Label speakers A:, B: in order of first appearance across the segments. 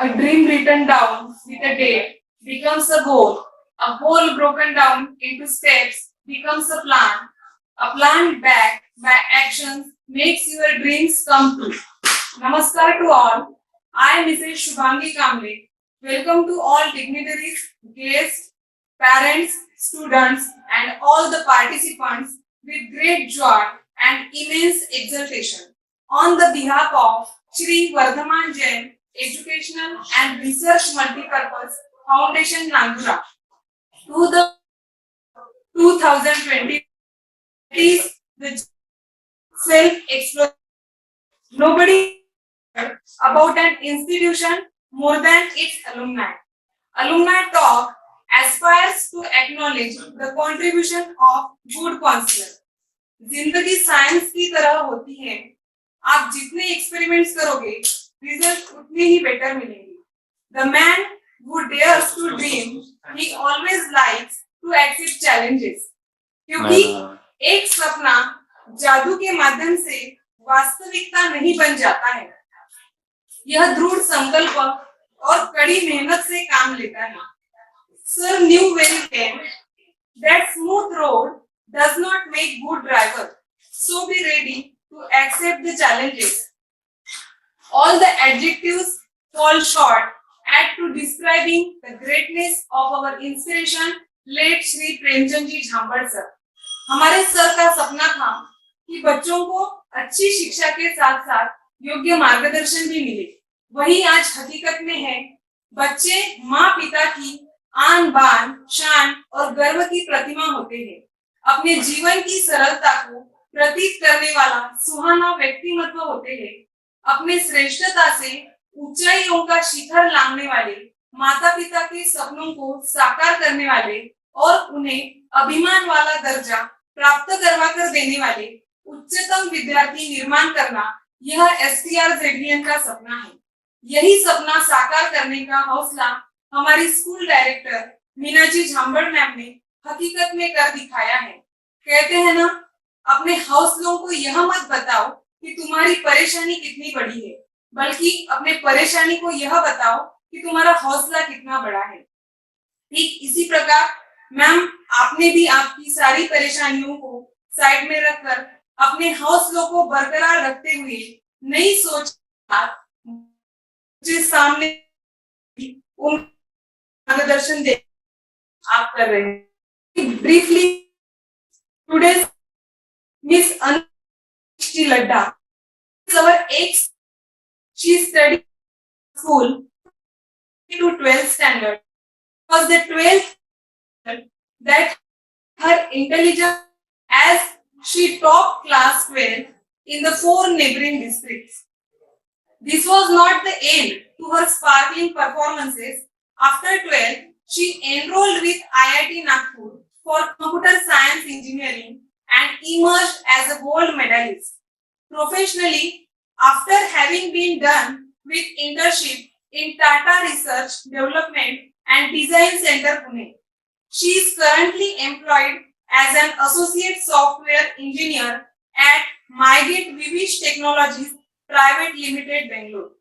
A: A dream written down with a date becomes a goal. A goal broken down into steps becomes a plan backed by actions makes your dreams come true. Namaskar to all. I am Mrs. Shubhangi Kamble. Welcome to all dignitaries, guests, parents, students, and all the participants with great joy and immense exultation. On the behalf of Shri Vardhaman Jain Educational and Research Multipurpose Foundation Nandura to the 2020 is the self-exploration. Nobody about an institution more than its alumni. Alumni Talk aspires to acknowledge the contribution of good counselor. जिंदगी science की तरह होती है, आप जितने experiments करोगे result उतने ही better मिलेंगे. The man who dares to dream, he always likes to accept challenges. क्योंकि एक सपना जादू के माध्यम से वास्तविकता नहीं बन जाता है. यह दृढ़ संकल्प और कड़ी मेहनत से काम लेता है. Sir knew very well that smooth road does not make good driver. So be ready to accept the challenges. All the adjectives fall short at to describing the greatness of our inspiration, late Shri Premchand ji Jhambad sir. हमारे sir का सपना था कि बच्चों को अच्छी शिक्षा के साथ साथ योग्य मार्गदर्शन भी मिले. वही आज हकीकत में है. बच्चे माँ पिता की आन बान शान और गर्व की प्रतिमा होते हैं. अपने जीवन की सरलता को प्रतीक करने वाला सुहाना व्यक्तिमत्व होते हैं. अपने श्रेष्ठता से ऊंचाइयों का शिखर लांघने वाले, माता पिता के सपनों को साकार करने वाले और उन्हें अभिमान वाला दर्जा प्राप्त करवा कर देने वाले उच्चतम विद्यार्थी निर्माण करना यह एसटीआर जेडीएन का सपना है. यही सपना साकार करने का हौसला हमारी स्कूल डायरेक्टर मीनाजी झांबड़ मैम ने हकीकत में कर दिखाया है. कहते हैं ना, अपने हौसलों को यह मत बताओ कि तुम्हारी परेशानी कितनी बड़ी है, बल्कि अपने परेशानी को यह बताओ कि तुम्हारा हौसला कितना बड़ा है. ठीक इसी प्रकार मैम, आपने भी आपकी सारी परेशानियों को साइड में रखकर अपने हौसलों को बरकरार रखते हुए नई सोच जिस सामने मार्गदर्शन दे आप कर रहे हैं. Briefly today's Miss Anushti Ladda is our ex. She studied school to 12th standard. It was the 12th that her intelligence as she topped class 12 in the 4 neighboring districts. This was not the end to her sparkling performances. After 12, she enrolled with IIT Nagpur for computer science engineering and emerged as a gold medalist. Professionally, after having been done with internship in Tata Research Development and Design Center Pune, she is currently employed as an associate software engineer at Mygate Vivish Technologies Private Limited, Bangalore.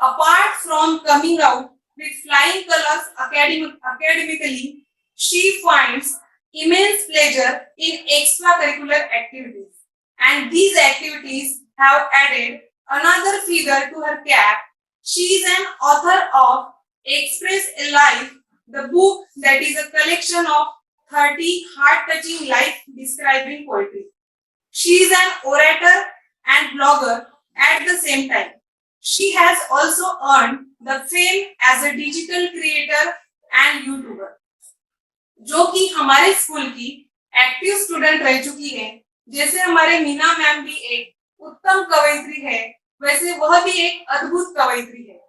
A: Apart from coming out with flying colors academically, she finds immense pleasure in extracurricular activities, and these activities have added another feather to her cap. She is an author of Express a Life, the book that is a collection of 30 heart-touching life describing poetry. She is an orator and blogger at the same time. She has also earned the fame as a digital creator and YouTuber. जो कि हमारे school की active student रह चुकी है. जैसे हमारे Meena ma'am भी एक उत्तम कवयित्री है, वैसे वह भी एक अद्भुत कवयित्री है.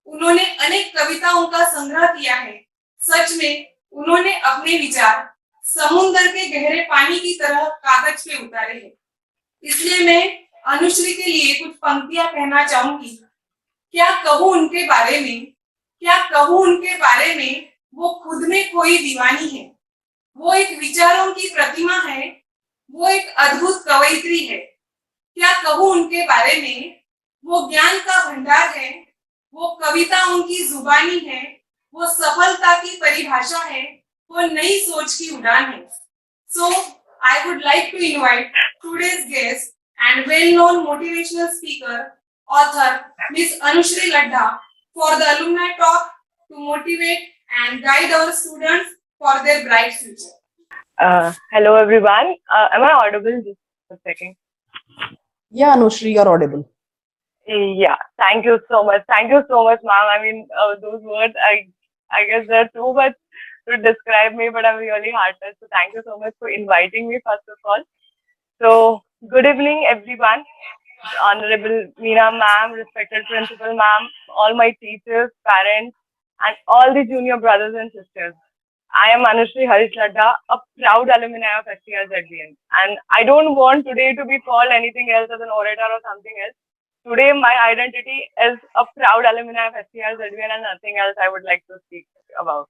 A: उन्होंने अनेक कविताओं का संग्रह किया है. सच में उन्होंने अपने विचार समुद्र के गहरे पानी की तरह कागज पे उतारे हैं. इसलिए मैं अनुश्री के लिए कुछ पंक्तियां कहना चाहूंगी. क्या कहूं उनके बारे में, क्या कहूं उनके बारे में, वो खुद में कोई दीवानी है. वो एक विचारों की प्रतिमा है, वो एक अद्भुत कवयित्री है. क्या कहूं उनके बारे में, वो ज्ञान का भंडार है, वो कविता उनकी जुबानी है, वो सफलता की परिभाषा है, वो नई सोच की उड़ान है. So I would like to invite today's guest and well-known motivational speaker, author Miss Anushri Ladha for the alumni talk to motivate and guide our students for their bright future.
B: Hello everyone. Am I audible? Just a second.
C: Yeah, Anushri, you're audible.
B: Yeah. Thank you so much. Thank you so much, ma'am. I mean, those words, I guess they're too much to describe me, but I'm really heartless. So thank you so much for inviting me, first of all. So good evening, everyone. Honorable Meena ma'am, respected principal ma'am, all my teachers, parents, and all the junior brothers and sisters. I am Anushri Harish Ladda, a proud alumni of STRZBN. And I don't want today to be called anything else as an orator or something else. Today, my identity is a proud alumni of STRZBN and nothing else I would like to speak about.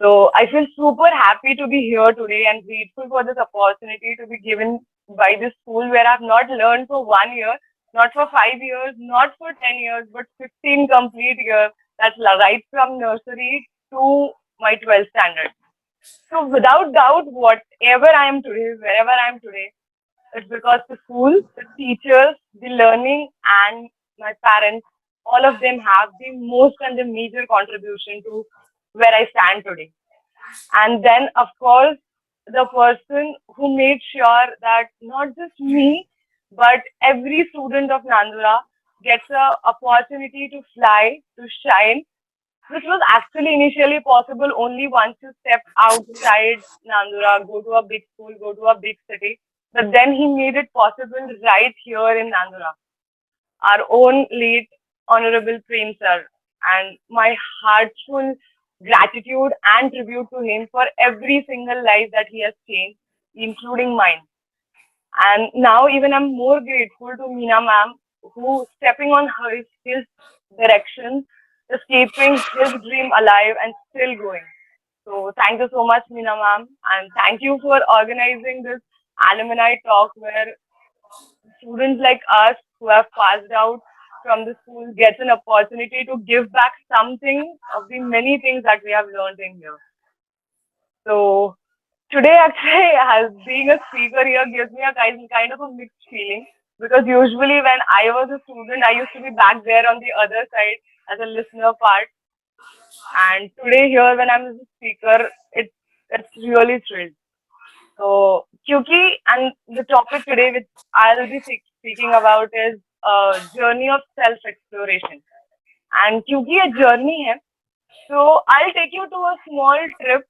B: So I feel super happy to be here today and grateful for this opportunity to be given by this school where I've not learned for 1 year, not for 5 years, not for 10 years, but 15 complete years. That's right from nursery to my 12th standard. So without doubt, whatever I am today, wherever I am today, it's because the school, the teachers, the learning, and my parents, all of them have the most and the major contribution to where I stand today. And then, of course, the person who made sure that not just me, but every student of Nandura gets a opportunity to fly, to shine, which was actually initially possible only once you step outside Nandura, go to a big school, go to a big city. But then he made it possible right here in Nandura. Our own late Honorable Prem sir, and my heartful gratitude and tribute to him for every single life that he has changed, including mine. And now even I'm more grateful to Meena ma'am, who stepping on his direction is keeping his dream alive and still going. So thank you so much, Meena ma'am, and thank you for organizing this alumni talk where students like us who have passed out from the school gets an opportunity to give back something of the many things that we have learned in here. So today actually as being a speaker here gives me a kind of a mixed feeling because usually when I was a student I used to be back there on the other side as a listener part, and today here when I'm a speaker it's really thrilled. So Kyuki, and the topic today which I'll be speaking about is a journey of self exploration. And क्योंकि ये journey है, so I'll take you to a small trip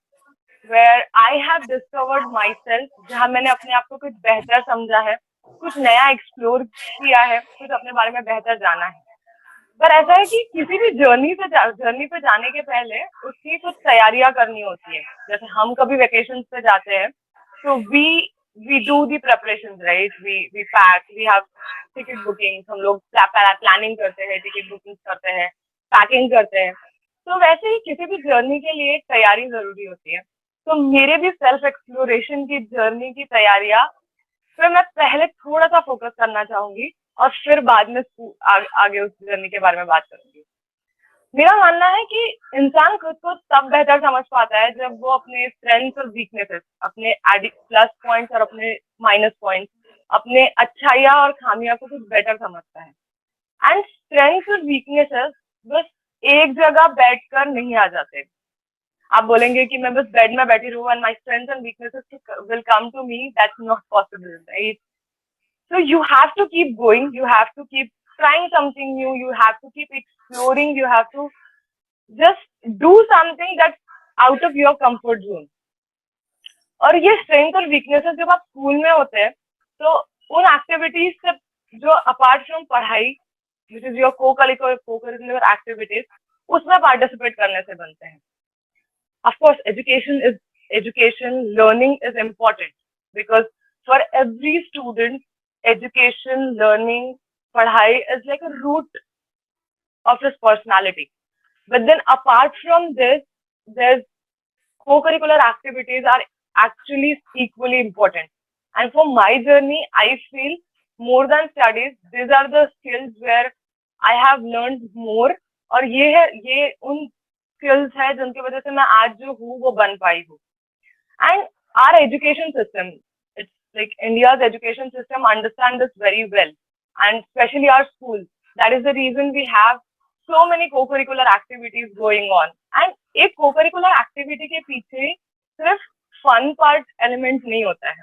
B: where I have discovered myself, जहाँ मैंने अपने आप को कुछ बेहतर समझा है, कुछ नया एक्सप्लोर किया है, कुछ अपने बारे में बेहतर जाना है. पर ऐसा है कि किसी भी जर्नी पे जाने के पहले उसकी कुछ तैयारियां करनी होती है. जैसे हम कभी वेकेशन पे जाते हैं, तो we do the preparation, right. We pack, we have ticket booking, हम लोग प्लानिंग करते हैं, टिकट बुकिंग करते हैं, पैकिंग करते हैं. तो वैसे ही किसी भी जर्नी के लिए एक तैयारी जरूरी होती है. तो मेरे भी सेल्फ एक्सप्लोरेशन की जर्नी की तैयारियां फिर मैं पहले थोड़ा सा फोकस करना चाहूंगी और फिर बाद में आगे उस जर्नी के बारे में बात करूंगी. मेरा मानना है कि इंसान खुद को तब बेहतर समझ पाता है जब वो अपने स्ट्रेंथ्स और वीकनेसेस, अपने प्लस पॉइंट्स और अपने माइनस पॉइंट्स, अपने अच्छाइयाँ और खामियां को कुछ बेटर समझता है. एंड स्ट्रेंथ्स और वीकनेसेस बस एक जगह बैठकर नहीं आ जाते. आप बोलेंगे कि मैं बस बेड में बैठी रहूं and my strengths and weaknesses will come to me, that's not possible, right. So you have to keep going, you have to keep trying something new, you have to keep exploring, you have to just do something that's out of your comfort zone. और ये strength और weaknesses जब आप school में होते हैं तो उन एक्टिविटीज से जो अपार्ट फ्रॉम पढ़ाई which is your co-curricular activities उसमें पार्टिसिपेट करने से बनते हैं. Of course, education, learning is important because for every student, education, learning, padhai is like a root of his personality. But then apart from this, there's co-curricular activities are actually equally important. And for my journey, I feel more than studies, these are the skills where I have learned more और ये उन skills है जिनकी वजह से मैं आज जो हूँ वो बन पाई हूँ. And our education system, it's like India's education system understands this very well, and especially our schools. That is the reason we have so many co-curricular activities going on. And एक co-curricular activity के पीछे सिर्फ fun part element नहीं होता है.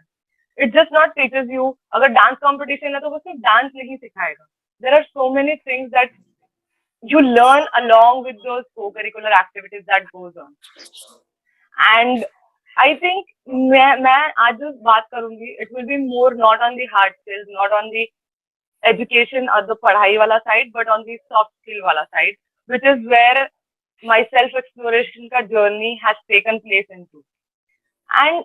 B: It just not teaches you. अगर dance competition है तो वो सिर्फ dance नहीं सिखाएगा. There are so many things that you learn along with those co-curricular activities that goes on. And I think मैं आज जो बात करूंगी, it will be more not on the hard skills, not on the education or the पढ़ाई वाला side, but on the soft skill वाला side, which is where my self exploration का journey has taken place into. And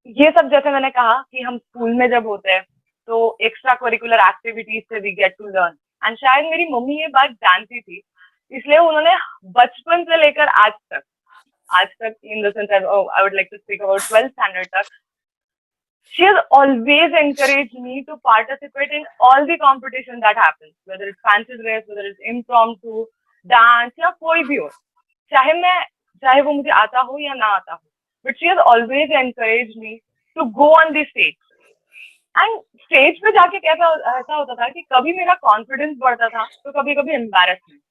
B: ये सब जैसे मैंने कहा कि हम स्कूल में जब होते हैं तो एक्स्ट्रा करिकुलर एक्टिविटीज से we get to learn. And शायद मेरी मम्मी ये बात जानती थी, इसलिए उन्होंने बचपन से लेकर आज तक in the sense I would like to speak about 12th standard तक, she has always encouraged me to participate in all the competition that happens, whether it's fancy dress, whether it's impromptu, dance या कोई भी हो, चाहे वो मुझे आता हो या ना आता हो, but she has always encouraged me to go on the stage. And stage पे जाके कैसा ऐसा होता था कि कभी मेरा कॉन्फिडेंस बढ़ता था तो कभी कभी एम्बैरेसमेंट.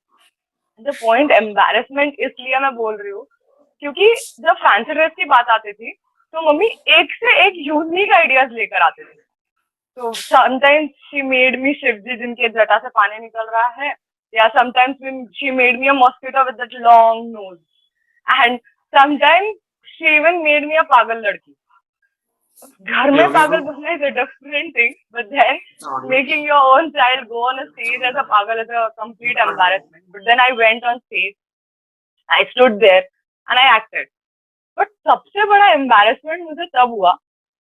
B: द पॉइंट एम्बैरेसमेंट इसलिए मैं बोल रही हूँ क्योंकि जब फैंसी ड्रेस की बात आती थी तो मम्मी एक से एक यूनिक आइडियाज लेकर आते थे. तो sometimes she made me Shivji जिनके जटा से पानी निकल रहा है, या sometimes she made me a mosquito with that long nose, and sometimes she even made me a पागल लड़की. घर में पागल बनना is a different thing, but then making your own child go on a stage as a पागल is a complete embarrassment. But then I went on stage, I stood there and I acted. But सबसे बड़ा embarrassment मुझे तब हुआ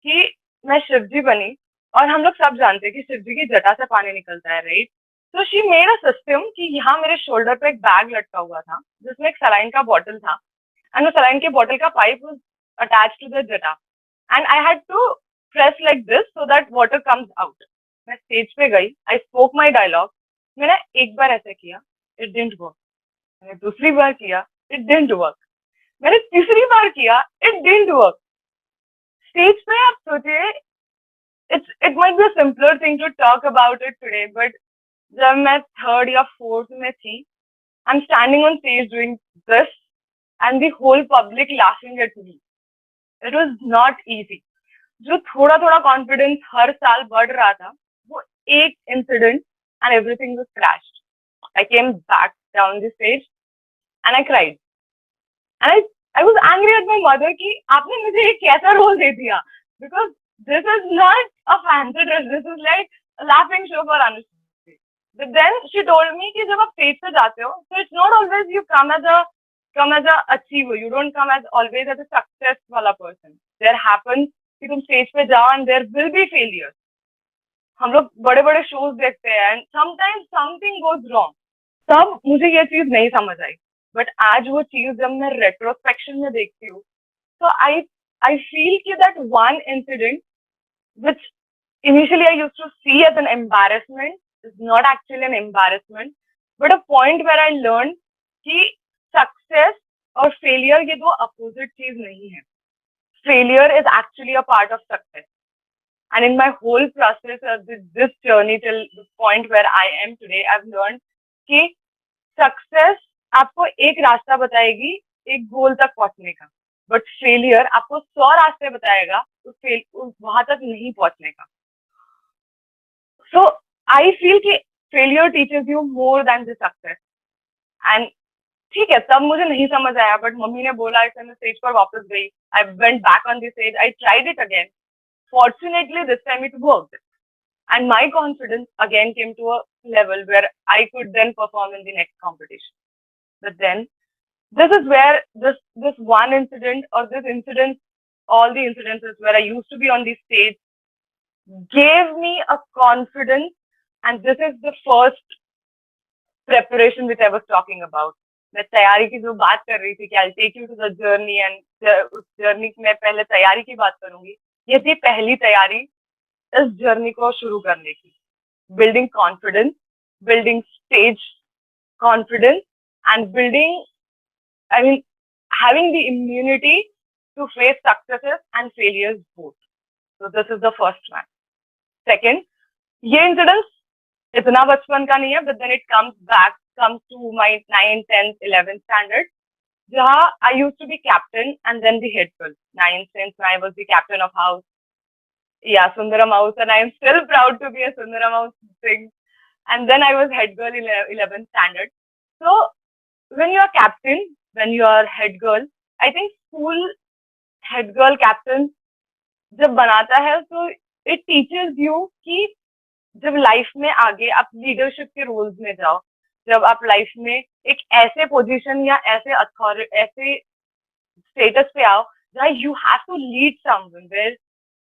B: कि मैं शिवजी बनी, और हम लोग सब जानते हैं कि शिवजी की जटा से पानी निकलता है, राइट? तो शी मेड अ सिस्टम कि यहाँ मेरे शोल्डर पे एक बैग लटका हुआ था जिसमें एक सलाइन का बॉटल था, एंड वो सलाइन के बॉटल का pipe was attached to the जटा, and I had to press like this so that water comes out. मैं स्टेज पे गई, आई स्पोक माई डायलॉग. मैंने एक बार ऐसे किया, इट डिडंट वर्क. मैंने दूसरी बार किया, इट डिडंट वर्क. मैंने तीसरी बार किया, इट डिडंट वर्क. स्टेज पे आप सोचिए, it might be a simpler thing to talk about it today, but जब मैं थर्ड या फोर्थ में थी, I am standing on stage doing this and the whole public laughing at me. It was not easy. जो थोड़ा थोड़ा confidence हर साल बढ़ रहा था, वो एक incident and everything was crashed. I came back down the stage and I cried. And I was angry at my mother कि आपने मुझे एक कैसा रोल दे दिया, because this is not a fancy dress, this is like a laughing show for Anushka. But then she told me कि जब आप stage पे जाते हो, so it's not always you come as a achiever, you don't come as always as a success वाला person. There happens कि तुम stage पे जाओ and there will be failures. हम लोग बड़े बड़े shows देखते हैं and sometimes something goes wrong. तब मुझे ये चीज नहीं समझ आई, बट आज वो चीज जब मैं रेट्रोस्पेक्शन में देखती हूँ तो आई फील कि that one incident which initially I used to see as an embarrassment is not actually an embarrassment, but a point where I learn कि सक्सेस और फेलियर ये दो अपोजिट चीज नहीं है. Failure is actually a part of success. And in my whole process of this journey till the point where I am today, I've learned कि success आपको एक रास्ता बताएगी एक गोल तक पहुंचने का, बट फेलियर आपको 100 रास्ते बताएगा वहां तक नहीं पहुंचने का. सो आई फील कि failure teaches you more than the success. And ठीक है, तब मुझे नहीं समझ आया, बट मम्मी ने बोला, ऐसे मैं स्टेज पर वापस गई, I went back on the stage, I tried it again. Fortunately, this time it worked. And my confidence again came to a level where I could then perform in the next competition. But then, this is where this one incident or this incident, all the incidences where I used to be on the stage, gave me a confidence. And this is the first preparation which I was talking about. मैं तैयारी की जो बात कर रही थी कि I'll take you to the journey and उस जर्नी में पहले तैयारी की बात करूंगी. ये थी पहली तैयारी इस जर्नी को शुरू करने की. Building confidence, building stage confidence and building, I mean, having the immunity to face successes and failures both. So this is the first one. Second, ये incidents इतना बचपन का नहीं है, but then it comes to my 9th, 10th, 11th standard. जहाँ I used to be captain and then the head girl. 9th, 10th, I was the captain of house. Yeah, Sundara Mouse, and I am still proud to be a Sundara Mouse thing. And then I was head girl in 11th standard. So when you are captain, when you are head girl, I think school head girl captain जब बनाता है तो it teaches you कि जब life में आगे आप leadership के रोल्स में जाओ, जब आप लाइफ में एक ऐसे पोजीशन या ऐसे स्टेटस पे आओ जहाँ you have to lead someone where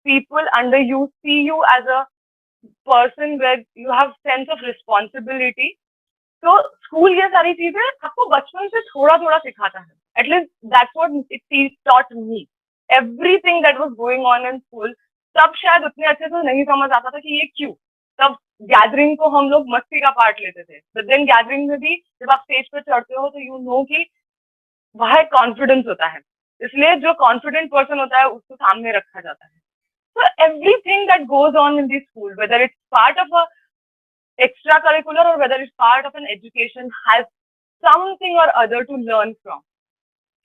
B: people under you see you as a person where you have sense of responsibility. तो स्कूल ये सारी चीजें आपको बचपन से थोड़ा थोड़ा सिखाता है. At least that's what it taught me. Everything that was going on in school तब शायद उतने अच्छे से नहीं समझ आता था कि ये क्यों. तब गैदरिंग को हम लोग मस्ती का पार्ट लेते थे, बट देन गैदरिंग में भी जब आप स्टेज पर चढ़ते हो तो यू नो कि वहाँ कॉन्फिडेंस होता है, इसलिए जो कॉन्फिडेंट पर्सन होता है उसको सामने रखा जाता है. So everything that goes on in the school, whether it's part of a extracurricular or whether it's part of an education, has something or other to learn from.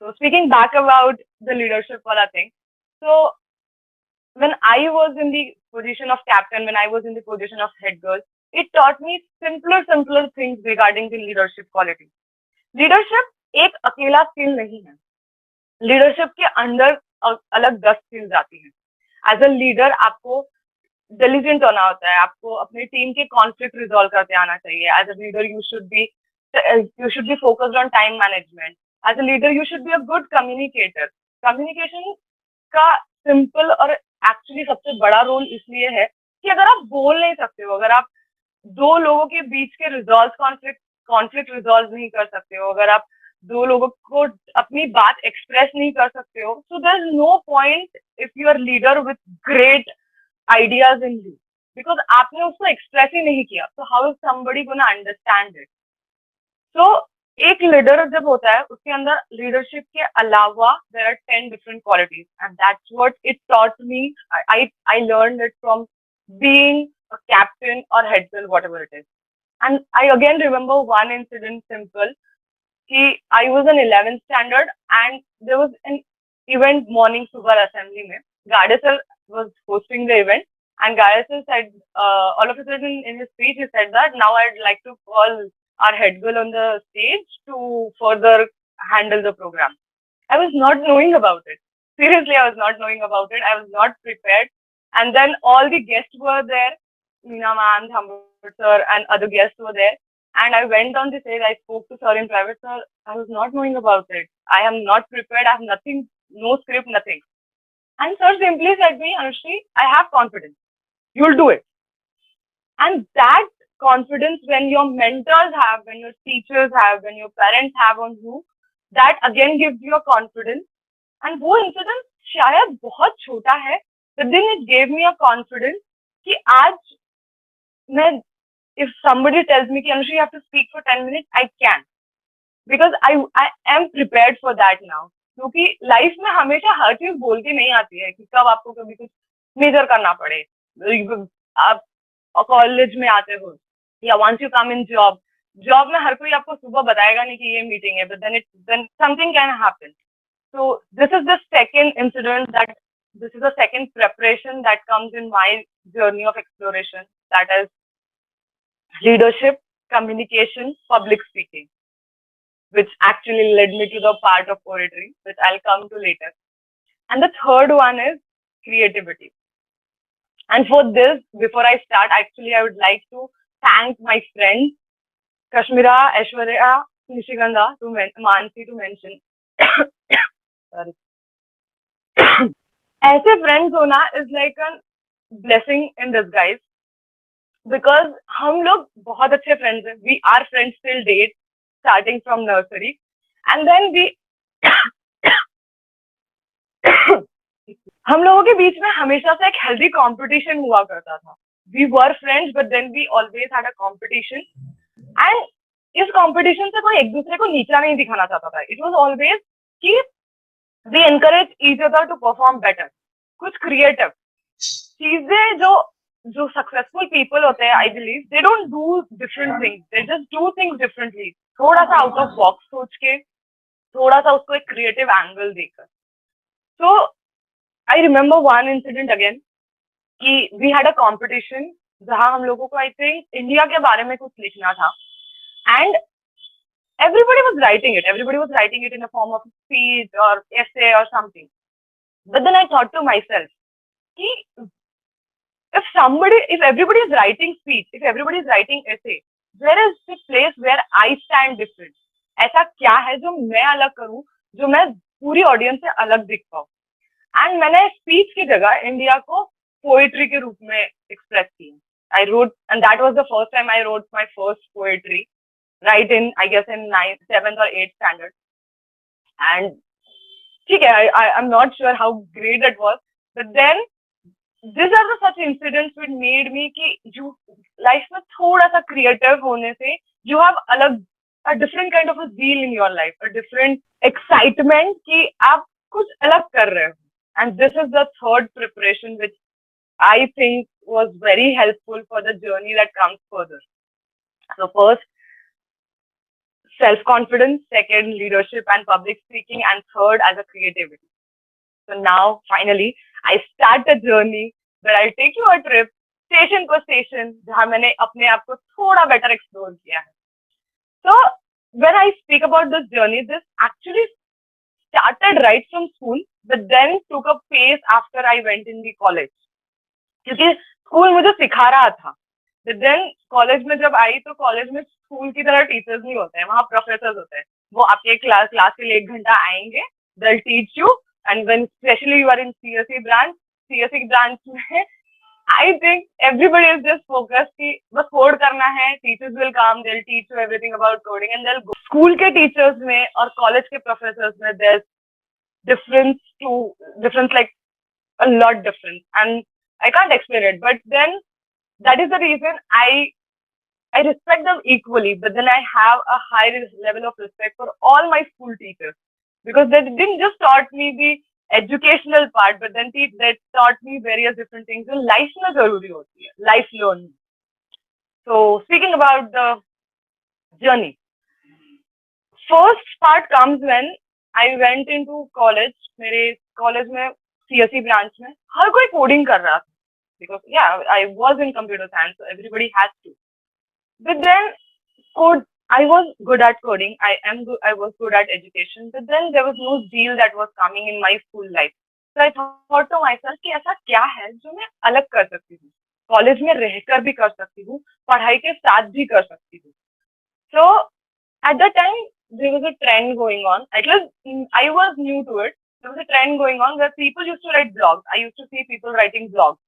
B: So speaking back about the leadership wala thing, so when I was in the position of captain, when I was in the position of head girl, it taught me simpler things regarding the leadership quality. Leadership एक अकेला skill नहीं है. Leadership के अंदर अलग 10 skills आती हैं. As a leader आपको डिलीजेंट होना होता है, आपको अपनी टीम के कॉन्फ्लिक्ट रिजॉल्व करते आना चाहिए. As a leader you should be focused on time management. As a leader you should be a good communicator. Communication का सिंपल और एक्चुअली सबसे बड़ा रोल इसलिए है कि अगर आप बोल नहीं सकते हो, अगर आप दो लोगों के बीच के कॉन्फ्लिक्ट रिजॉल्व नहीं कर सकते हो, अगर आप दो लोगों को अपनी बात एक्सप्रेस नहीं कर सकते हो, so there is no point if you are leader with great ideas in you, because आपने उसको एक्सप्रेस ही नहीं किया. So how is somebody gonna understand it. So एक लीडर जब होता है उसके अंदर लीडरशिप के अलावा there are 10 different qualities, and that's what it taught me. I learned it from being a captain और head girl, whatever it is. And I again remember one incident simple. I was in 11th standard and there was an event morning sugar assembly mein. Gade sir was hosting the event and Gade sir said, all of a sudden in his speech he said that now I'd like to call our head girl on the stage to further handle the program. I was not knowing about it. Seriously, I was not knowing about it. I was not prepared. And then all the guests were there. Meena ma'am, Thambut sir and other guests were there. And I went on the stage, I spoke to sir in private. Sir, I was not knowing about it. I am not prepared. I have nothing, no script, nothing. And sir simply said to me, Anushri, I have confidence. You'll do it. And that confidence, when your mentors have, when your teachers have, when your parents have on you, that again gives you a confidence. And वो incident शायद बहुत छोटा है, but then it gave me a confidence कि आज मैं, if somebody tells me, Anushri, you have to speak for 10 minutes, I can. Because I am prepared for that now. क्योंकि life में हमेशा हर चीज बोल के नहीं आती है कि कब आपको कभी कुछ मेजर करना पड़े. आप कॉलेज में आते हो या once you come in job में हर कोई आपको सुबह बताएगा नहीं कि ये मीटिंग है, but then something can happen. So this is the second incident, this is the second preparation that comes in my journey of exploration, that is leadership, communication, public speaking, which actually led me to the part of poetry, which I'll come to later. And the third one is creativity. And for this, before I start, actually, I would like to thank my friends, Kashmira, Aishwarya, Nishigandha, Mansi to mention. Sorry. ऐसे friends होना is like a blessing in disguise. Because हम लोग बहुत अच्छे friends हैं. We are friends till date, starting from nursery, and then we हम लोगों के बीच में हमेशा से एक healthy competition हुआ करता था. We were friends, but then we always had a competition, and इस कंपटीशन से कोई एक दूसरे को नीचा नहीं दिखाना चाहता था. इट वाज ऑलवेज कि we encourage each other to perform better. कुछ क्रिएटिव चीजें जो जो सक्सेसफुल पीपल होते हैं, I believe they don't do different things, they just do things differently. थोड़ा सा आउट ऑफ बॉक्स सोच के, थोड़ा सा उसको एक क्रिएटिव एंगल देकर. So I remember one incident again कि वी हैड अ कॉम्पिटिशन जहां हम लोगों को आई थिंक इंडिया के बारे में कुछ लिखना था. And everybody was writing it. Everybody was writing it in a form of speech or essay or something. But then I thought to myself, if everybody is writing speech, if everybody is writing essay, there is this place where I stand different. ऐसा क्या है जो मैं अलग करूं, जो मैं पूरी ऑडियंस से अलग दिख पाऊं. एंड मैंने स्पीच की जगह इंडिया को पोएट्री के रूप में एक्सप्रेस किया. I wrote, and that was the first time I wrote my first poetry. Right in, I guess, in 7th or 8th standard. And I'm not sure how great it was, but then these are the such incidents which made me कि you life में थोड़ा सा creative होने से you have a different kind of a zeal in your life, a different excitement कि आप कुछ अलग कर रहे हो. And this is the third preparation which I think was very helpful for the journey that comes further. So first, self-confidence, second, leadership and public speaking, and third, as a creativity. So now, finally, I start a journey where I'll take you a trip, station per station, जहाँ मैंने अपने आप को थोड़ा better explore किया है. So, when I speak about this journey, this actually started right from school, but then took a pace after I went in the college. क्योंकि school मुझे सिखा रहा था. But then कॉलेज में जब आई तो कॉलेज में स्कूल की तरह टीचर्स नहीं होते हैं, वहाँ प्रोफेसर्स होते हैं. वो आपके क्लास के लिए 1 घंटा आएंगे, they'll teach you, and when especially you are in CSE branch में I think everybody is just focused कि बस कोड करना है, teachers will come, they'll teach you everything about coding and they'll go. School के teachers में और college के professors में there's difference like a lot difference, and I can't explain it, but then that is the reason I respect them equally, but then I have a high level of respect for all my school teachers because they didn't just taught me the educational part, but then they taught me various different things. So life में जरूरी होती है, life learning. So speaking about the journey, first part comes when I went into college. मेरे college में CSE branch में हर कोई coding कर रहा था. Because I was in computer science, so everybody has to. But then I was good at coding. I was good at education. But then there was no zeal that was coming in my school life. So I thought to myself कि ऐसा क्या है जो मैं अलग कर सकती हूँ, कॉलेज में रहकर भी कर सकती हूँ, पढ़ाई के साथ भी कर सकती हूँ. So at that time there was a trend going on. At least I was new to it. There was a trend going on where people used to write blogs. I used to see people writing blogs.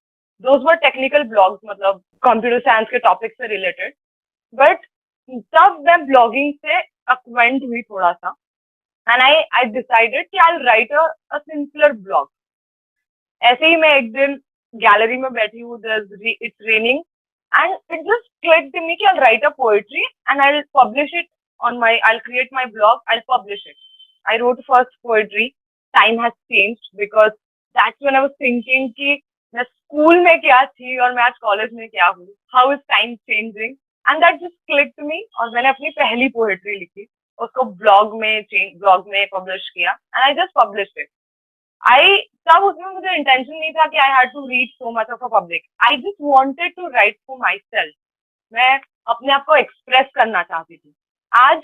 B: Those were technical blogs, मतलब computer science के topic से related. But तब मैं blogging से acquaint हुई थोड़ा सा, and I decided कि I'll write a simpler blog. ऐसे ही मैं एक दिन गैलरी में बैठी हूँ, it's raining, and it just clicked in me कि I'll write a poetry and I'll publish it I'll create my blog, I'll publish it. I wrote first poetry. Time has changed because that's when I was thinking कि मैं school में क्या थी और मैं आज college में क्या हूँ. How is time changing? And that just clicked me. और मैंने अपनी पहली पोएट्री लिखी, उसको ब्लॉग में पब्लिश किया, and I just published it. तब उसमें मुझे इंटेंशन नहीं था कि I had to reach so much of a public. I just wanted to write for myself. मैं अपने आप को एक्सप्रेस करना चाहती थी. आज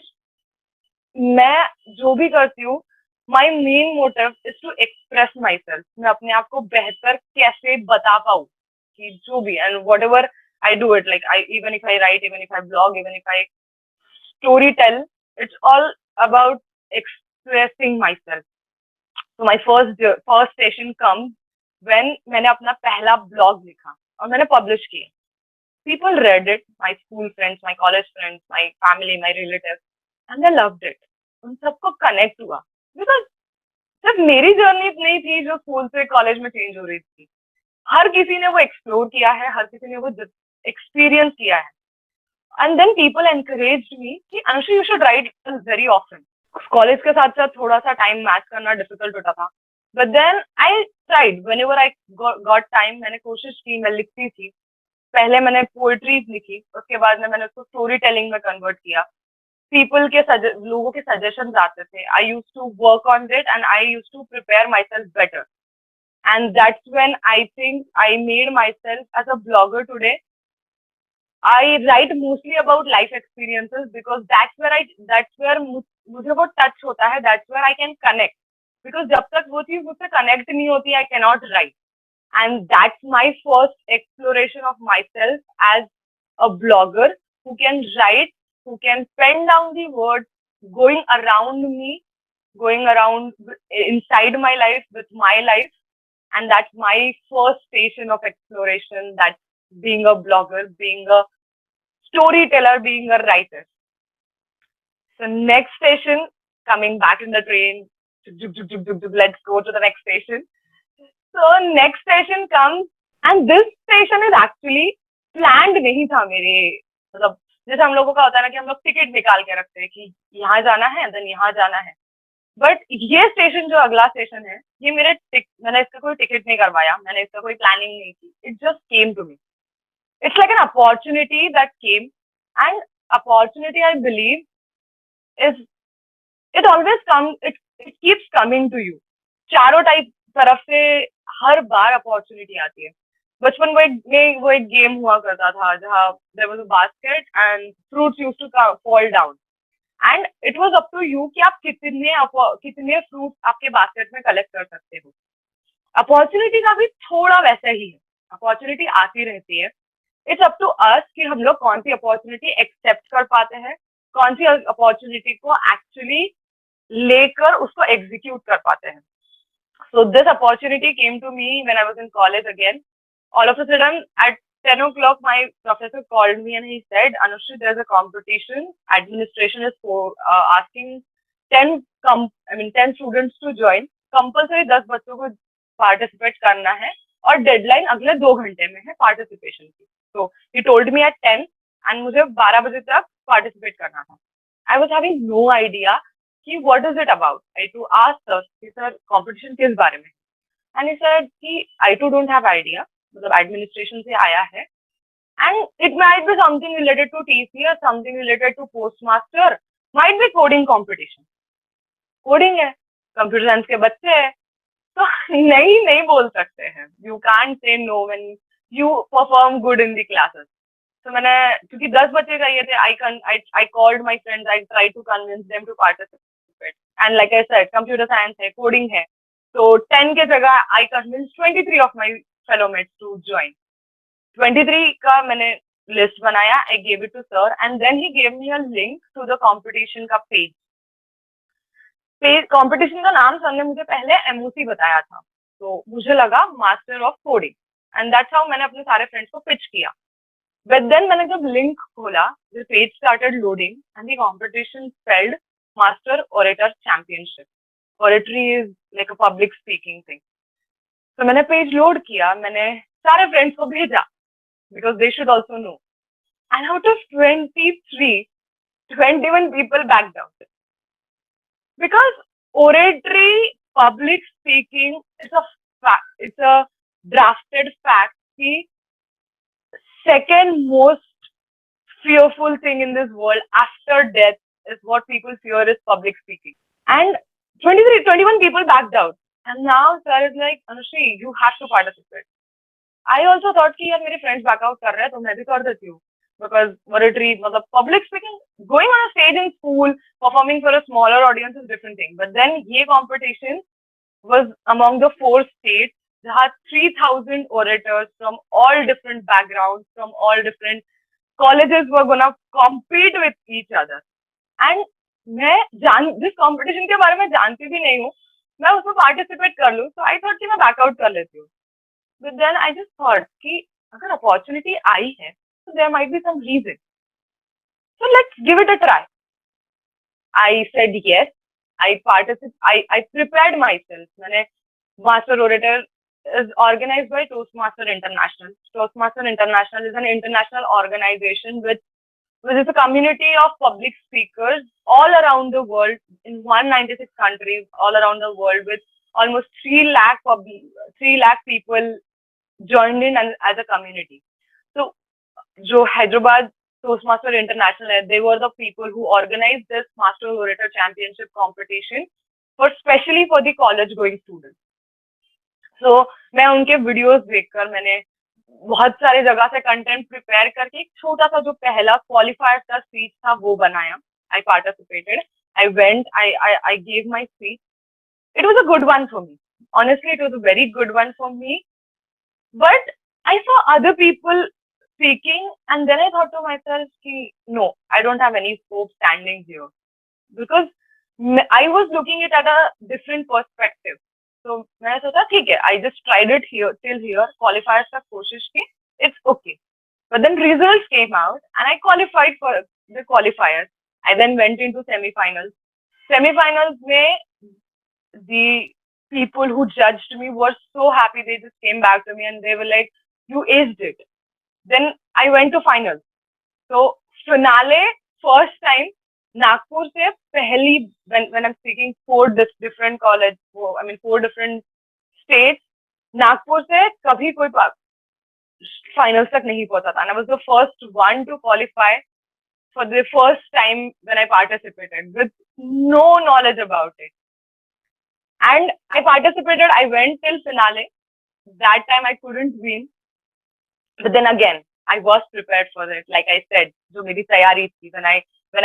B: मैं जो भी करती हूँ, my main motive is to express myself. मैं अपने आप को बेहतर कैसे बता पाऊँ कि जो भी, and whatever I do it, like even if I write, even if I blog, even if I story tell, it's all about expressing myself. So my first station comes when मैंने अपना पहला blog लिखा और मैंने publish किया. People read it, my school friends, my college friends, my family, my relatives, and they loved it. उन सबको connect हुआ बिकॉज सिर्फ मेरी जर्नी नहीं थी जो स्कूल से कॉलेज में चेंज हो रही थी. हर किसी ने वो एक्सप्लोर किया है, हर किसी ने वो एक्सपीरियंस किया है. And then people encouraged me कि Anushri, you should write very often. College के साथ साथ थोड़ा सा टाइम मैच करना डिफिकल्ट होता था, but then I tried whenever I got time. मैंने कोशिश की, मैं लिखती थी. पहले मैंने पोएट्रीज लिखी, उसके बाद में मैंने उसको स्टोरी टेलिंग में कन्वर्ट किया. लोगों के सजेशंस आते थे. I use to work on it and I use to prepare myself better. And that's when I think I made myself as a blogger today. I write mostly about life experiences because that's where मुझे वो touch होता है, that's where I can connect. Because जब तक वो चीज मुझसे connect नहीं होती, I cannot write. And that's my first exploration of myself as a blogger who can write, who can pen down the words going around me, going around inside my life with my life. And that's my first station of exploration. That's being a blogger, being a storyteller, being a writer. So next station, coming back in the train, let's go to the next station. So next station comes, and this station is actually planned नहीं था मेरे, मतलब जैसे हम लोगों का होता है ना कि हम लोग टिकट निकाल के रखते हैं कि यहाँ जाना है, देन यहाँ जाना है. बट ये स्टेशन जो अगला स्टेशन है, ये मैंने इसका कोई टिकट नहीं करवाया, मैंने इसका कोई प्लानिंग नहीं की. It just came to me. It's like an opportunity that came, and opportunity, I believe, is it always comes. It keeps coming to you. चारों टाइप तरफ से हर बार अपॉर्चुनिटी आती है. बचपन में वो एक गेम हुआ करता था जहाँ there was a basket and fruits used to fall down, and it was up to you कि आप कितने fruits आपके बास्केट में कलेक्ट कर सकते हो. अपॉर्चुनिटी का भी थोड़ा वैसा ही है. अपॉर्चुनिटी आती रहती है. इट्स अप टू अस कि हम लोग कौन सी अपॉर्चुनिटी एक्सेप्ट कर पाते हैं, कौन सी अपॉर्चुनिटी को एक्चुअली लेकर उसको एग्जीक्यूट कर पाते हैं. So this opportunity came to me when I was in college again. All of a sudden at 10 o'clock my professor called me and he said, Anushri, there's a competition. Administration is asking 10 students to join. Compulsory 10 बच्चों को participate करना है और deadline अगले 2 घंटे में है participation की. So he told me at 10 and मुझे 12 बजे तक पार्टिसिपेट करना था. I was having no idea कि what is it about. I to ask sir कि सर competition किस बारे में. And he said कि I too don't have idea. मतलब एडमिनिस्ट्रेशन से आया है. And it might be something related to TCS, something related to postmaster, might be coding competition. Coding है, कंप्यूटर साइंस के बच्चे हैं, तो नहीं बोल सकते हैं. You can't say no when you perform good in the classes. तो मैंने, क्योंकि 10 बच्चे चाहिए थे, I called my friends, I try to convince them to participate. And like I said, computer science है, कोडिंग है, तो 10 के जगह I convince 23 of my fellow mates to join. 23 का मैंने लिस्ट बनाया, I gave it to sir and then he gave me a link to the competition का पेज. कंपटीशन का नाम सर ने मुझे पहले एमओसी बताया था, तो मुझे लगा master of coding, and that's how मैंने अपने सारे फ्रेंड्स को पिच किया. बट देन मैंने जब लिंक खोला, the page started loading and the competition spelled master orator championship. Oratory is like a public speaking thing. तो मैंने पेज लोड किया, मैंने सारे फ्रेंड्स को भेजा because they should also know. And out of 23, 21 people backed out. Because oratory, public speaking, it's a drafted fact. The second most fearful thing in this world after death is what people fear is public speaking. And 21 people backed out. And now sir is like, Anushri, you have to participate. I also thought कि यार मेरे friends back out कर रहे हैं तो मैं भी कर देती हूँ. Because oratory, मतलब public speaking, going on a stage in school, performing for a smaller audience is different thing. But then ये competition was among the 4 states. There are 3,000 orators from all different backgrounds, from all different colleges were gonna compete with each other. And मैं जिस competition के बारे में जानती भी नहीं हूँ, मैं उसमें participate कर लूँ, so I thought कि मैं back out कर लेती हूँ. But then I just thought कि अगर opportunity आई है, so there might be some reason. So let's give it a try. I said yes. I prepared myself. मैंने Master Orator is organized by Toastmaster International. Toastmaster International is an international organization with which is a community of public speakers all around the world in 196 countries all around the world, with almost 3 lakh people joined in as a community. So, जो Hyderabad Toastmaster International है, they were the people who organized this Master Orator Championship competition specially for the college going students. So, मैं उनके videos देखकर मैंने बहुत सारे जगह से कंटेंट प्रिपेयर करके एक छोटा सा जो पहला क्वालिफायर का स्पीच था वो बनाया. I participated. I went. I gave my speech. It was a good one for me. Honestly, it was a very good one for me. But I saw other people speaking, and then I thought to myself, no, I don't have any hope standing here, because I was looking it at a different perspective. So मैंने सोचा ठीक है, I just tried it till here, qualifiers तक कोशिश की, it's okay. But then results came out and I qualified for the qualifiers. I then went into semi-finals. Semi-finals में the people who judged me were so happy. They just came back to me and they were like, you aced it. Then I went to finals. So finale, first time, Nagpur से पहली, when I'm speaking 4 different college, 4 different states, Nagpur से कभी कोई finals तक नहीं पहुंचा था. And I was the first one to qualify for the first time when I participated with no knowledge about it. And I participated, I went till finale. That time I couldn't win. But then again, I was prepared for it. Like I said, जो मेरी तैयारी थी, when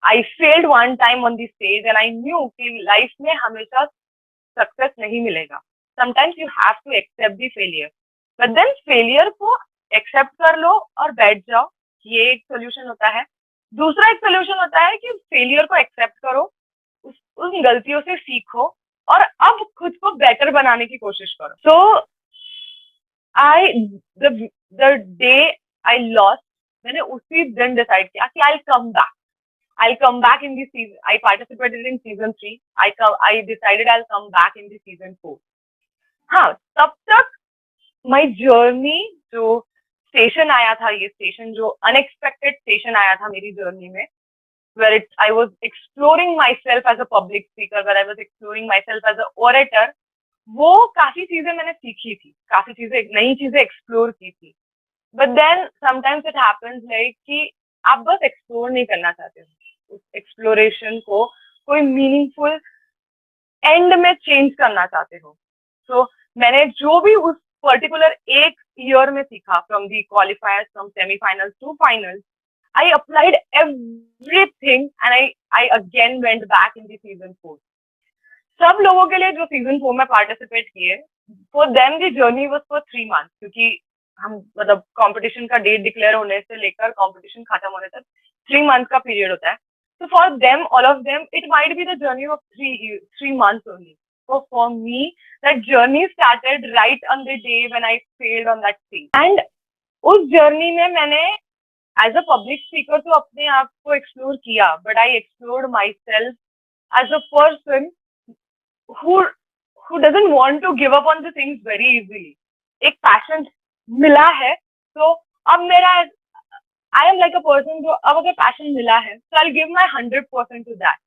B: I failed one time on the stage and I knew कि life में हमेशा success नहीं मिलेगा. Sometimes you have to accept the failure. But then failure को accept कर लो और बैठ जाओ. ये एक solution होता है. दूसरा एक solution होता है कि failure को accept करो, उन गलतियों से सीखो और अब खुद को बेटर बनाने की कोशिश करो. So the day I lost, मैंने उसी दिन डिसाइड किया कि I'll come back in the season. I participated in season 3. I decided I'll come back in the season 4. हाँ, तब तक my journey जो स्टेशन आया था, ये स्टेशन जो अनएक्सपेक्टेड स्टेशन आया था मेरी जर्नी में, where I was exploring myself as a public speaker, where I was exploring myself as an orator, वो काफी चीजें मैंने सीखी थी, काफी चीजें नई चीजें एक्सप्लोर की थी. But then sometimes it happens like कि आप बस एक्सप्लोर नहीं करना चाहते हो, उस एक्सप्लोरेशन को कोई मीनिंगफुल एंड में चेंज करना चाहते हो. So मैंने जो भी उस पर्टिकुलर एक ईयर में सीखा, from the qualifiers, from semifinals to finals, I applied everything and I again went back in the season 4. सब लोगों के लिए जो season 4 में participate किए, for them the journey was for 3 months, क्योंकि हम मतलब competition का date declare होने से लेकर competition खत्म होने तक 3 months का period होता है. So for them, all of them, it might be the journey of 3 months only. So for me, that journey started right on the day when I failed on that stage. And उस journey में मैंने as a public speaker तो अपने आप को explore किया, but I explored myself as a person who doesn't want to give up on the things very easily. एक passion मिला है, तो अब मेरा I am like a person जो अब अगर passion मिला है, so I'll give my 100% to that.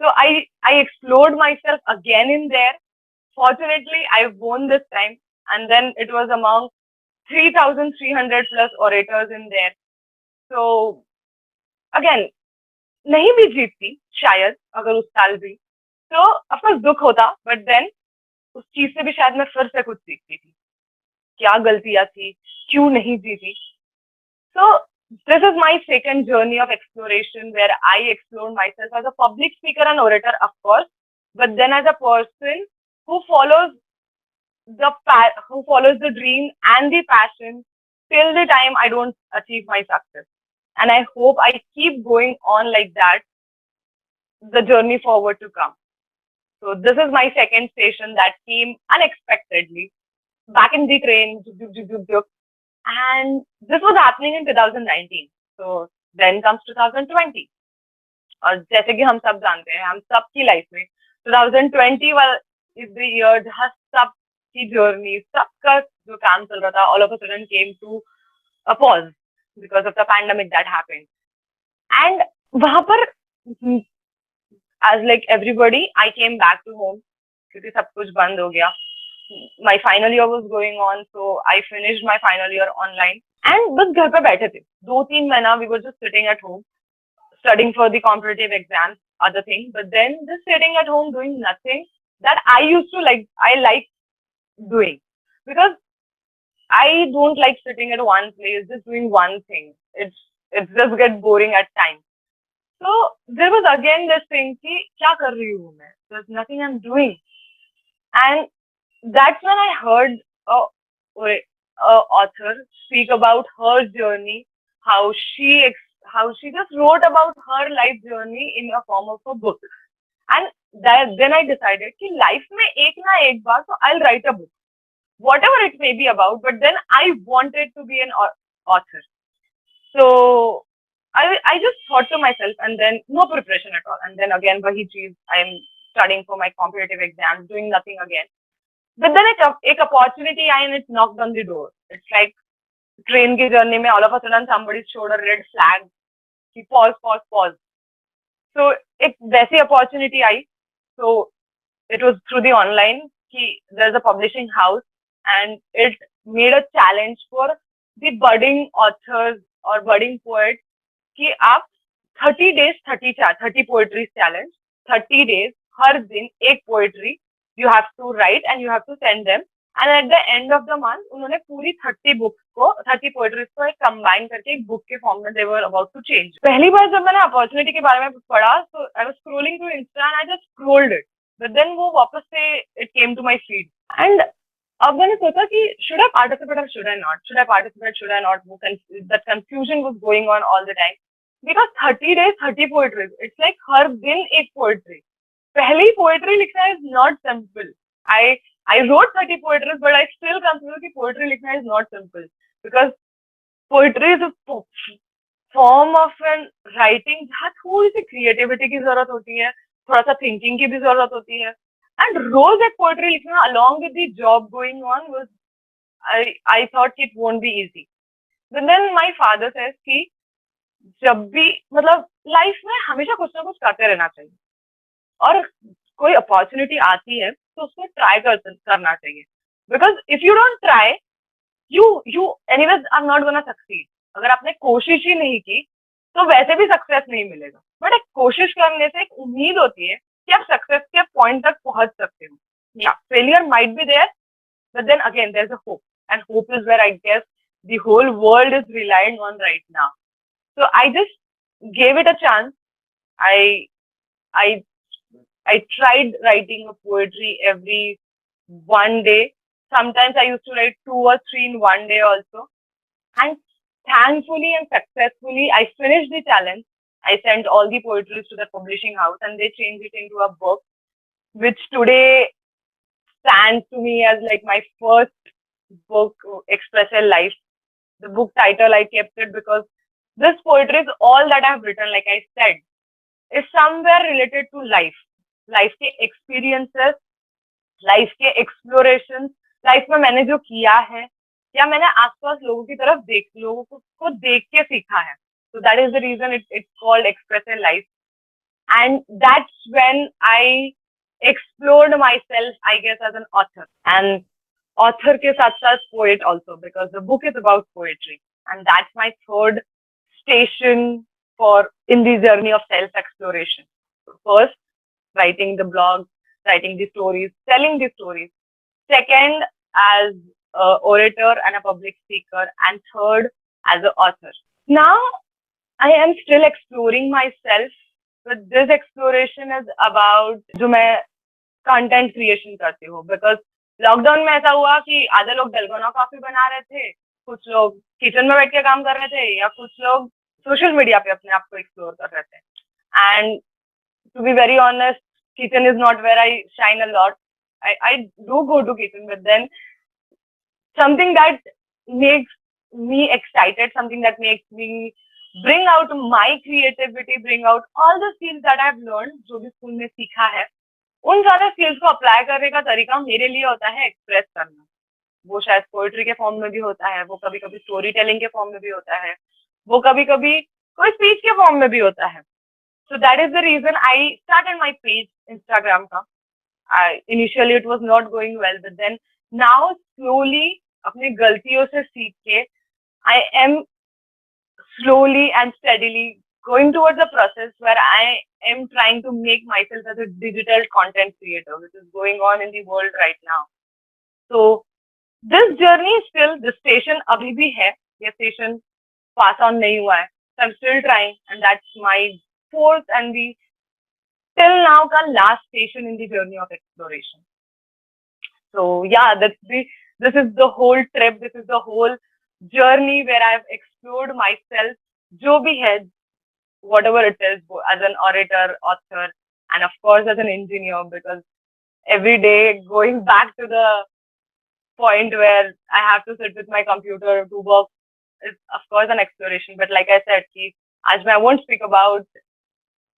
B: So I explored myself again in there. Fortunately, I won this time, and then it was among 3,300 plus orators in there. So again, नहीं भी जीतती शायद अगर उस साल भी, तो of course दुख होता, but then उस चीज से भी शायद मैं फिर से कुछ सीखती थी, क्या गलतियां थी, क्यों नहीं जीती. So this is my second journey of exploration, where I explored myself as a public speaker and orator, of course, but then as a person who follows the dream and the passion till the time I don't achieve my success. And I hope I keep going on like that, the journey forward to come. So this is my second station that came unexpectedly, back in the train, and this was happening in 2019. So then comes 2020. और जैसे कि हम सब जानते हैं, हम सब की लाइफ में 2020 is the year जहाँ सब की जर्नी, सबका जो काम चल रहा था, all of a sudden came to a pause. because of the pandemic that happened. And वहां पर as like everybody, I came back to home क्योंकि सब कुछ बंद हो गया. My final year was going on, so I finished my final year online. And बस घर पे बैठे थे 2-3 महीना. We were just sitting at home, studying for the competitive exams, other things. But then just sitting at home doing nothing that I used to like. I like doing because I don't like sitting at one place just doing one thing. It's just get boring at times. So there was again this thing कि क्या कर रही हूँ मैं? There's nothing I'm doing. And that's when I heard a author speak about her journey, how she just wrote about her life journey in a form of a book. And then I decided कि life में एक ना एक बार तो I'll write a book, whatever it may be about. But then I wanted to be an author. So I just thought to myself, and then no preparation at all. And then again, wahi cheez, I'm studying for my competitive exams, doing nothing again. But then एक opportunity I and it knocked on the door. It's like train की journey में all of a sudden somebody showed a red flag कि pause. So एक वैसी opportunity I. So it was through the online कि there's a publishing house and it made a challenge for the budding authors or budding poets कि आप 30 days 30 poetry challenge, 30 days हर दिन एक poetry you have to write and you have to send them. And at the end of the month उन्होंने पूरी 30 books को 30 poetries को एक combine करके एक book के form में they were about to change. पहली बार जब मैंने opportunity के बारे में पढ़ा, so I was scrolling through Insta and I just scrolled it. But then वो वापस से it came to my feed. And अब मैंने सोचा कि should I participate or should I not? Should I participate? Should I not? That confusion was going on all the time. Because 30 days 30 poetries. It's like हर दिन एक poetry. पहली poetry लिखना is not simple. I wrote 30 poetries, but I still consider कि poetry लिखना is not simple because poetry is a form of an writing जहाँ थोड़ी सी creativity की जरूरत होती है, थोड़ा सा thinking की भी जरूरत होती है. And रोज एक poetry लिखना along with the job going on was I thought it won't be easy. But then my father says कि जब भी मतलब लाइफ में हमेशा कुछ ना कुछ करते रहना चाहिए और कोई अपॉर्चुनिटी आती है तो उसको ट्राई करना चाहिए. Because if you don't try you anyways are not gonna succeed. अगर आपने कोशिश ही नहीं की तो वैसे भी सक्सेस नहीं मिलेगा. बट एक कोशिश करने से एक उम्मीद होती है कि आप सक्सेस के पॉइंट तक पहुंच सकते हो. या failure might be there but then again there is a hope and hope is where I guess the whole world is relying on right now. So I just gave it a chance. I tried writing a poetry every one day. Sometimes I used to write 2 or 3 in one day also. And thankfully and successfully, I finished the challenge. I sent all the poetries to the publishing house and they changed it into a book, which today stands to me as like my first book, Express a Life. The book title, I kept it because this poetry is all that I have written, like I said, is somewhere related to life. Life के experiences, life के explorations, life में मैंने जो किया है या मैंने आसपास लोगों की तरफ लोगों को देख के सीखा है. So that is the reason it's called Express a Life. And that's when I explored myself, I guess, as an author. And author के साथ साथ poet also, because the book is about poetry. And that's my third station in the journey of self-exploration. First, writing the blog, writing the stories, telling the stories. Second, as an orator and a public speaker. And third, as an author. Now, I am still exploring myself, but this exploration is about जो मैं content creation करती हूँ. Because lockdown में ऐसा हुआ कि आधे लोग डलगोना कॉफी बना रहे थे, कुछ लोग किचन में बैठ के काम कर रहे थे या कुछ लोग सोशल मीडिया पे अपने आप को एक्सप्लोर कर रहे थे. And to be very honest, kitchen is not where I shine a lot. I do go to kitchen, but then something that makes me excited, something that makes me bring out my creativity, bring out all the skills that I've learned, जो भी school में सीखा है, उन सारे skills को apply करने का तरीका मेरे लिए होता है एक्सप्रेस करना. वो शायद पोएट्री के फॉर्म में भी होता है, वो कभी कभी स्टोरी टेलिंग के फॉर्म में भी होता है, वो कभी कभी कोई स्पीच के फॉर्म में भी होता है. So that is the reason I started my page Instagram का. Initially it was not going well, but then now slowly अपनी गलतियों से सीख के I am slowly and steadily going towards a process where I am trying to make myself as a digital content creator, which is going on in the world right now. So this journey still, the station अभी भी है, ये station pass on नहीं हुआ है. So I'm still trying, and that's my fourth and the till now ka last station in the journey of exploration. So yeah, this is the whole trip. This is the whole journey where I've explored myself. जो भी है, whatever it is, as an orator, author, and of course as an engineer, because every day going back to the point where I have to sit with my computer to work is of course an exploration. But like I said, as I won't speak about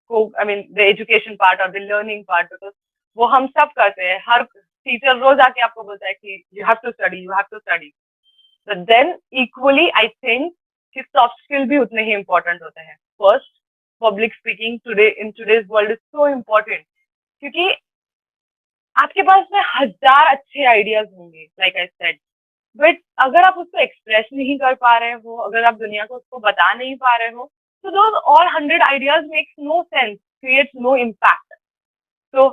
B: the education part or the learning part, because वो हम सब करते हैं. हर teacher रोज आके आपको बोलता है कि you have to study, you have to study. But then equally I think कि soft skill भी उतने ही important होते हैं. First, public speaking in today's world is so important, क्योंकि आपके पास में 1000 अच्छे आइडियाज होंगे, like I said, बट अगर आप उसको एक्सप्रेस नहीं कर पा रहे हो, अगर आप दुनिया को उसको बता नहीं पा रहे हो, तो those all 100 ideas makes no sense, creates no impact. So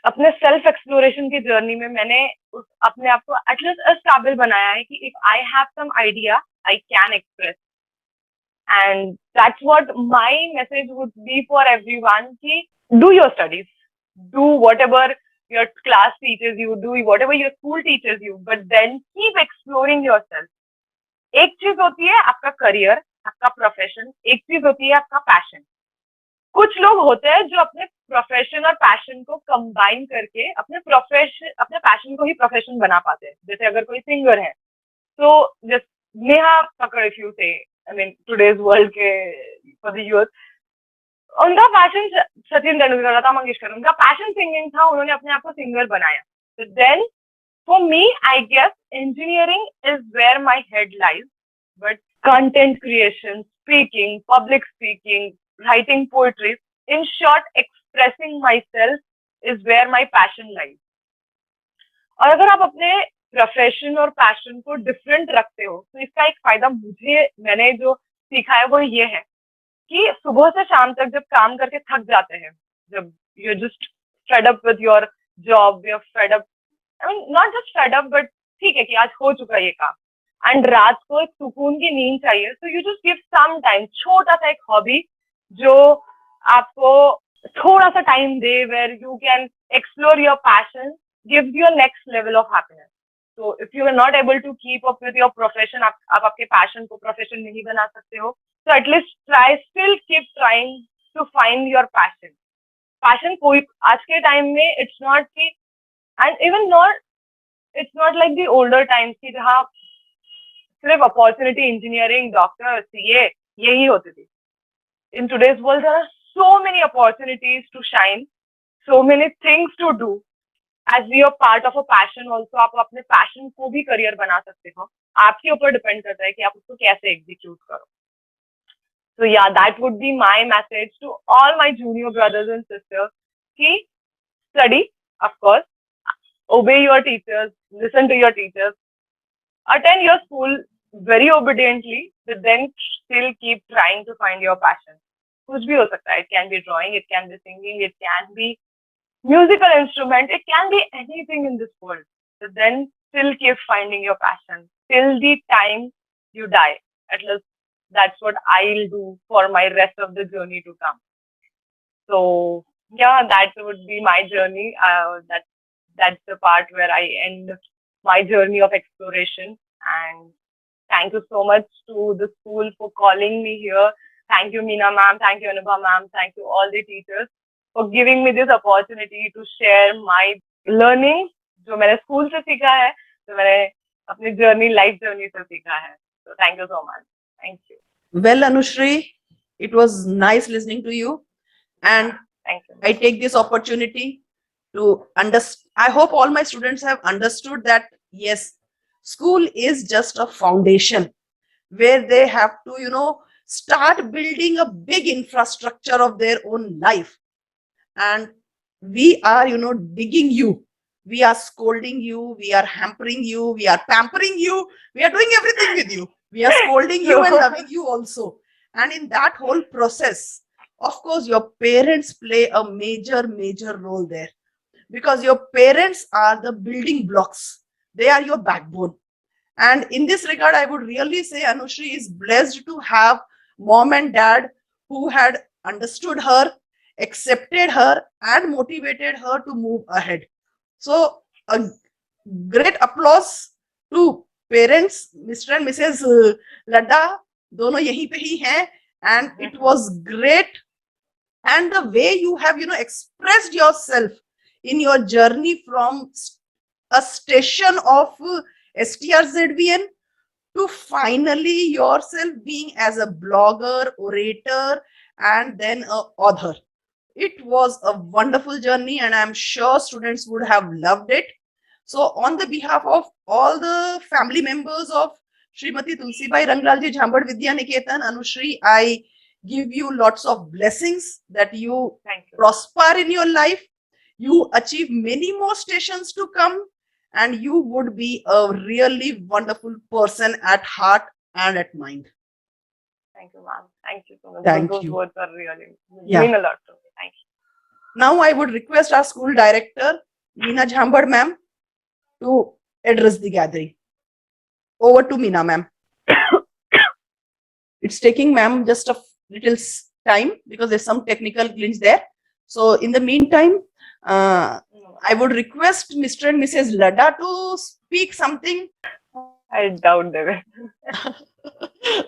B: अपने सेल्फ एक्सप्लोरेशन की जर्नी में मैंने अपने आप को एटलीस्ट इस काबिल बनाया है कि if I have some idea I can express. And that's what my message would be for everyone कि do your studies, do whatever your class teaches you, do whatever your school teaches you, but then keep exploring yourself. एक चीज होती है आपका career, आपका profession, एक चीज होती है आपका पैशन. कुछ लोग होते हैं जो अपने प्रोफेशन और पैशन को कंबाइन करके अपने पैशन को ही प्रोफेशन बना पाते हैं. जैसे अगर कोई सिंगर है तो नेहा कक्कड़, इफ यू से टुडेज वर्ल्ड के फॉर द यूथ, उनका पैशन सचिन तेंदुलकर, लता मंगेशकर, उनका पैशन सिंगिंग था, उन्होंने अपने आप को सिंगर बनाया. So then for me I guess engineering is where my head lies, but content creation, speaking, public speaking, writing poetry, in short expressing myself is where my passion lies. और अगर आप अपने प्रोफेशन और passion को different रखते हो तो इसका एक फायदा मैंने जो सीखा है वो ये है कि सुबह से शाम तक जब काम करके थक जाते हैं, जब you just fed up with your job, you fed up, not just fed up, but ठीक है कि आज हो चुका ये काम, एंड रात को एक सुकून की नींद चाहिए, तो you just give some time, छोटा सा एक हॉबी जो आपको थोड़ा सा टाइम दे, where you can explore your passion, gives you next level of happiness. So if you are not able to keep up with your profession, आप आपके पैशन को प्रोफेशन नहीं बना सकते हो, so at least still keep trying to find your passion. Passion कोई आज के टाइम में it's not कि, and even not, it's not like the older times कि जहाँ सिर्फ अपॉर्चुनिटी इंजीनियरिंग, डॉक्टर, सीए यही होती थी. In today's world there are so many opportunities to shine, so many things to do. As we are part of a passion also, आप अपने passion को भी करियर बना सकते हो. आपके ऊपर डिपेंड करता है कि आप उसको कैसे एग्जीक्यूट करो. So yeah, that would be my message to all my junior brothers and sisters कि study, of course, obey your teachers, listen to your teachers, attend your school very obediently, but then still keep trying to find your passion. कुछ भी हो सकता है. It can be drawing, it can be singing, it can be musical instrument, it can be anything in this world. So then still keep finding your passion till the time you die. At least that's what I'll do for my rest of the journey to come. So yeah, that would be my journey. That's the part where I end my journey of exploration. And thank you so much to the school for calling me here. Thank you Meena ma'am, thank you Anubha ma'am, thank you all the teachers for giving me this opportunity to share my learning जो मैंने school से सीखा है, जो मैंने अपनी journey, life journey से सीखा है. So thank you so much. Thank you.
C: Well, Anushri, it was nice listening to you, and
B: Thank you.
C: I take this opportunity to understand. I hope all my students have understood that yes, school is just a foundation, where they have to, start building a big infrastructure of their own life. And we are, digging you. We are scolding you, we are hampering you, we are pampering you, we are doing everything with you. We are scolding you and loving you also. And in that whole process, of course, your parents play a major role there, because your parents are the building blocks. They are your backbone. And in this regard, I would really say Anushri is blessed to have mom and dad who had understood her, accepted her, and motivated her to move ahead. So, a great applause to parents, Mr. and Mrs. Ladda. दोनों यहीं पे ही हैं, and it was great. And the way you have, expressed yourself in your journey from a station of STRZVN to finally yourself being as a blogger, orator, and then a author. It was a wonderful journey, and I'm sure students would have loved it. So, on the behalf of all the family members of Srimati Tulsibai Ranglalji Jhambad Vidya Niketan, Anushri, I give you lots of blessings that you
B: Thank you.
C: prosper in your life, you achieve many more stations to come, and you would be a really wonderful person at heart and at mind.
B: Thank you, ma'am. Thank you so much.
C: Thank
B: Those
C: you.
B: words are really
C: Yeah.
B: mean a lot to me. Thank you.
C: Now I would request our school director, Meena Jhambad ma'am, to address the gathering. Over to Meena ma'am. It's taking ma'am just a little time because there's some technical glitch there. So in the meantime, I would request Mr. and Mrs. Ladda to speak something.
B: I doubt they will.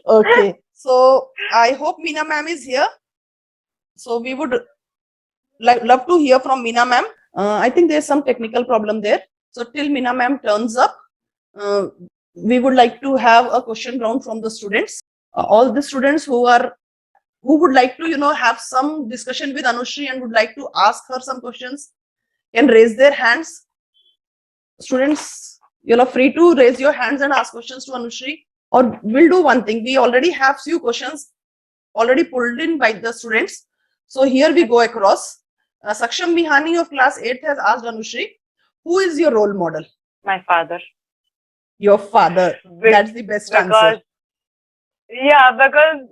C: Okay. So I hope Meena ma'am is here. So we would love to hear from Meena ma'am. I think there's some technical problem there. So till Meena ma'am turns up, we would like to have a question round from the students. All the students who would like to, have some discussion with Anushri and would like to ask her some questions can raise their hands. Students, you're free to raise your hands and ask questions to Anushri. Or we'll do one thing. We already have few questions already pulled in by the students. So here we go across. Saksham Mihani of class 8th has asked Anushri, who is your role model?
B: My father.
C: Your father. That's the best answer.
B: Yeah, because